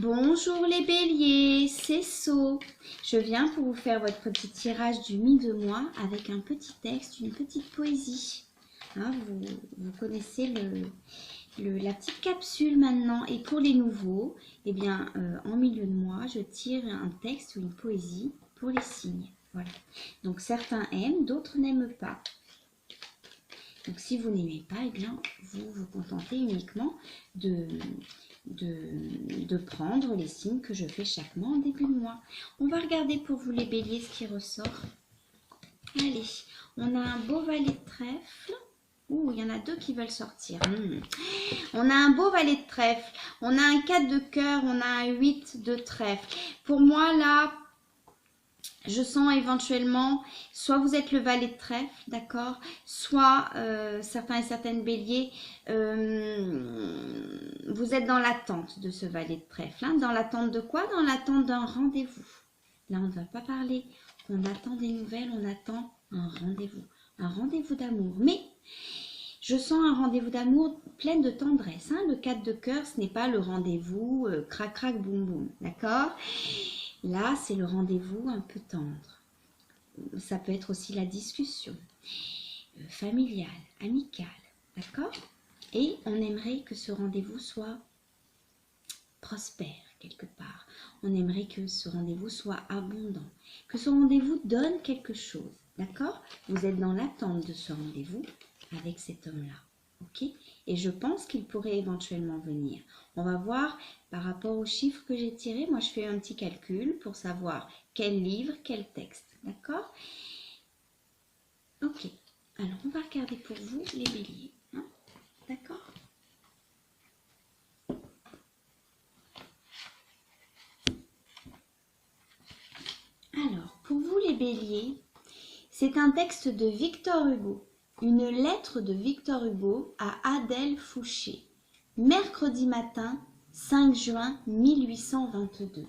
Bonjour les béliers, c'est So. Je viens pour vous faire votre petit tirage du mi-de-mois avec un petit texte, une petite poésie. Vous connaissez la petite capsule maintenant. Et pour les nouveaux, en milieu de mois, je tire un texte ou une poésie pour les signes. Voilà. Donc certains aiment, d'autres n'aiment pas. Donc si vous n'aimez pas, vous vous contentez uniquement de prendre les signes que je fais chaque mois en début de mois. On va regarder pour vous les béliers ce qui ressort. Allez, on a un beau valet de trèfle. Ouh, il y en a deux qui veulent sortir. On a un beau valet de trèfle. On a un 4 de cœur. On a un 8 de trèfle. Pour moi, là, je sens éventuellement, soit vous êtes le valet de trèfle, d'accord, soit certains et certaines béliers, vous êtes dans l'attente de ce valet de trèfle. Dans l'attente de quoi? Dans l'attente d'un rendez-vous. Là, on ne va pas parler qu'on attend des nouvelles, on attend un rendez-vous d'amour. Mais je sens un rendez-vous d'amour plein de tendresse. Le 4 de cœur, ce n'est pas le rendez-vous crac, crac, boum, boum, d'accord? Là, c'est le rendez-vous un peu tendre. Ça peut être aussi la discussion familiale, amicale, d'accord? Et on aimerait que ce rendez-vous soit prospère quelque part. On aimerait que ce rendez-vous soit abondant, que ce rendez-vous donne quelque chose, d'accord? Vous êtes dans l'attente de ce rendez-vous avec cet homme-là, ok? Et je pense qu'il pourrait éventuellement venir. On va voir par rapport aux chiffres que j'ai tirés. Moi, je fais un petit calcul pour savoir quel livre, quel texte. D'accord? Ok. Alors, on va regarder pour vous les béliers. D'accord? Alors, pour vous les béliers, c'est un texte de Victor Hugo. Une lettre de Victor Hugo à Adèle Fouché. Mercredi matin, 5 juin 1822.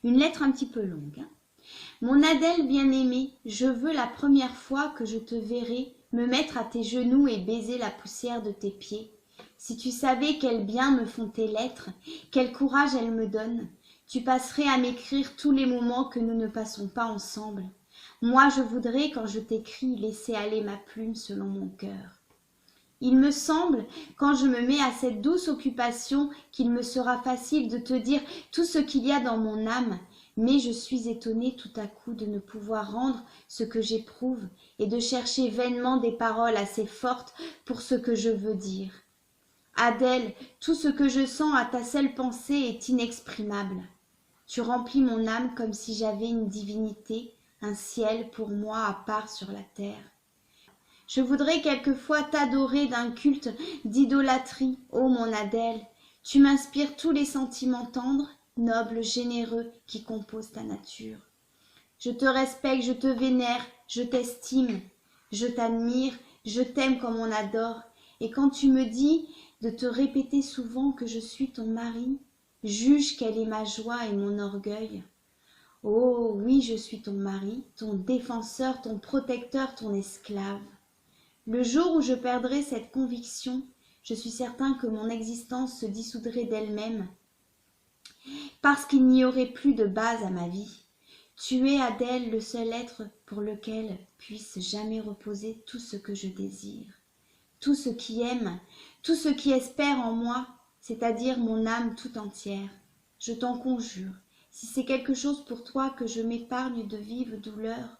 Une lettre un petit peu longue. Mon Adèle bien-aimée, je veux la première fois que je te verrai me mettre à tes genoux et baiser la poussière de tes pieds. Si tu savais quel bien me font tes lettres, quel courage elles me donnent, tu passerais à m'écrire tous les moments que nous ne passons pas ensemble. Moi, je voudrais, quand je t'écris, laisser aller ma plume selon mon cœur. Il me semble, quand je me mets à cette douce occupation, qu'il me sera facile de te dire tout ce qu'il y a dans mon âme, mais je suis étonnée tout à coup de ne pouvoir rendre ce que j'éprouve et de chercher vainement des paroles assez fortes pour ce que je veux dire. Adèle, tout ce que je sens à ta seule pensée est inexprimable. Tu remplis mon âme comme si j'avais une divinité, un ciel pour moi à part sur la terre. Je voudrais quelquefois t'adorer d'un culte d'idolâtrie, ô mon Adèle. Tu m'inspires tous les sentiments tendres, nobles, généreux qui composent ta nature. Je te respecte, je te vénère, je t'estime, je t'admire, je t'aime comme on adore. Et quand tu me dis de te répéter souvent que je suis ton mari, juge quelle est ma joie et mon orgueil. Oh oui, je suis ton mari, ton défenseur, ton protecteur, ton esclave. Le jour où je perdrai cette conviction, je suis certain que mon existence se dissoudrait d'elle-même, parce qu'il n'y aurait plus de base à ma vie. Tu es, Adèle, le seul être pour lequel puisse jamais reposer tout ce que je désire. Tout ce qui aime, tout ce qui espère en moi, c'est-à-dire mon âme tout entière. Je t'en conjure, si c'est quelque chose pour toi que je m'épargne de vives douleurs,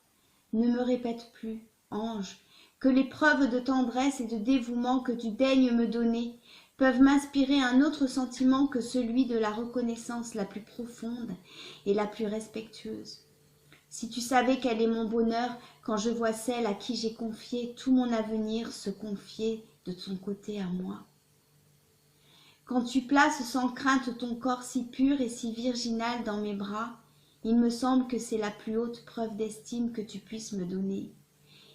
ne me répète plus, ange, que les preuves de tendresse et de dévouement que tu daignes me donner peuvent m'inspirer un autre sentiment que celui de la reconnaissance la plus profonde et la plus respectueuse. Si tu savais quel est mon bonheur quand je vois celle à qui j'ai confié tout mon avenir se confier de son côté à moi. Quand tu places sans crainte ton corps si pur et si virginal dans mes bras, il me semble que c'est la plus haute preuve d'estime que tu puisses me donner.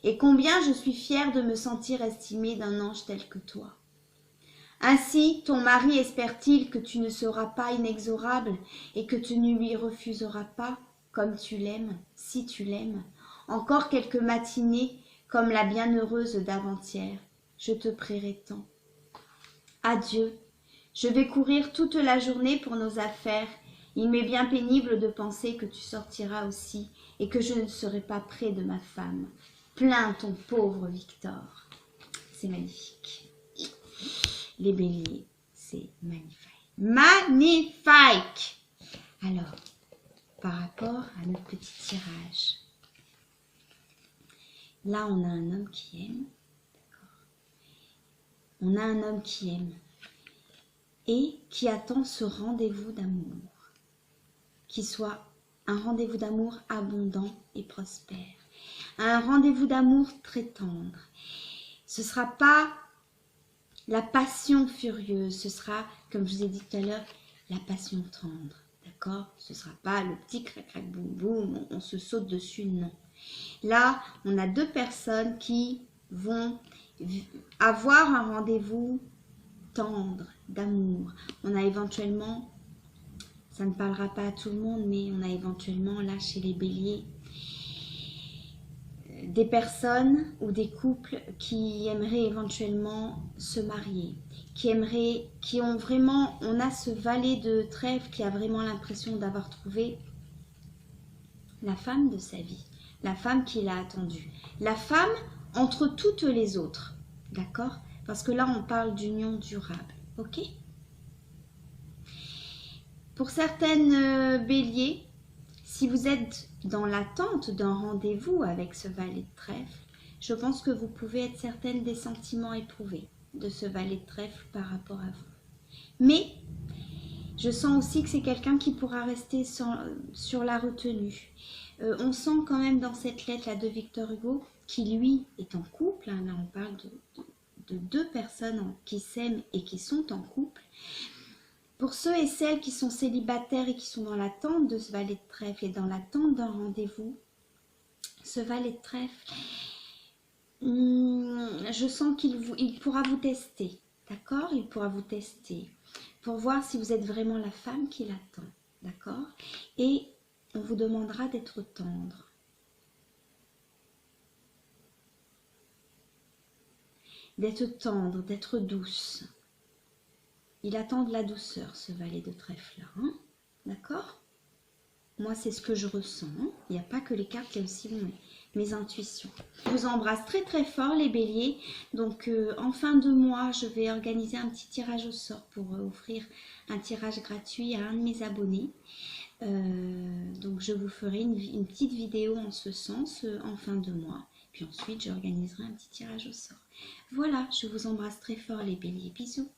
Et combien je suis fière de me sentir estimée d'un ange tel que toi. Ainsi, ton mari espère-t-il que tu ne seras pas inexorable et que tu ne lui refuseras pas, comme tu l'aimes, si tu l'aimes, encore quelques matinées comme la bienheureuse d'avant-hier. Je te prierai tant. Adieu, Je vais courir toute la journée pour nos affaires. Il m'est bien pénible de penser que tu sortiras aussi et que je ne serai pas près de ma femme. Plains ton pauvre Victor. C'est magnifique. Les béliers, c'est magnifique. Magnifique! Alors, par rapport à notre petit tirage, là, on a un homme qui aime. On a un homme qui aime et qui attend ce rendez-vous d'amour, qui soit un rendez-vous d'amour abondant et prospère, un rendez-vous d'amour très tendre. Ce ne sera pas la passion furieuse, ce sera, comme je vous ai dit tout à l'heure, la passion tendre, d'accord? Ce ne sera pas le petit crac-crac boum boum, on se saute dessus, non. Là, on a deux personnes qui vont avoir un rendez-vous tendre, d'amour. On a éventuellement, ça ne parlera pas à tout le monde, mais on a éventuellement là chez les béliers, des personnes ou des couples qui aimeraient éventuellement se marier, qui ont vraiment, on a ce valet de trèfle qui a vraiment l'impression d'avoir trouvé la femme de sa vie, la femme qu'il a attendue, la femme entre toutes les autres, d'accord? Parce que là, on parle d'union durable, ok? Pour certaines béliers, si vous êtes dans l'attente d'un rendez-vous avec ce valet de trèfle, je pense que vous pouvez être certaine des sentiments éprouvés de ce valet de trèfle par rapport à vous. Mais je sens aussi que c'est quelqu'un qui pourra rester sur la retenue. On sent quand même dans cette lettre là de Victor Hugo, qui lui est en couple, hein, là on parle de deux personnes qui s'aiment et qui sont en couple. Pour ceux et celles qui sont célibataires et qui sont dans l'attente de ce valet de trèfle et dans l'attente d'un rendez-vous, ce valet de trèfle, je sens qu'il pourra vous tester, d'accord? Il pourra vous tester pour voir si vous êtes vraiment la femme qu'il attend, d'accord? Et on vous demandera d'être tendre. D'être tendre, d'être douce. Il attend de la douceur, ce valet de trèfle-là, hein? D'accord? Moi, c'est ce que je ressens. Il n'y a pas que les cartes, il y a aussi mes intuitions. Je vous embrasse très très fort, les béliers. Donc, en fin de mois, je vais organiser un petit tirage au sort pour offrir un tirage gratuit à un de mes abonnés. Donc, je vous ferai une petite vidéo en ce sens en fin de mois. Puis ensuite, j'organiserai un petit tirage au sort. Voilà, je vous embrasse très fort, les béliers. Bisous.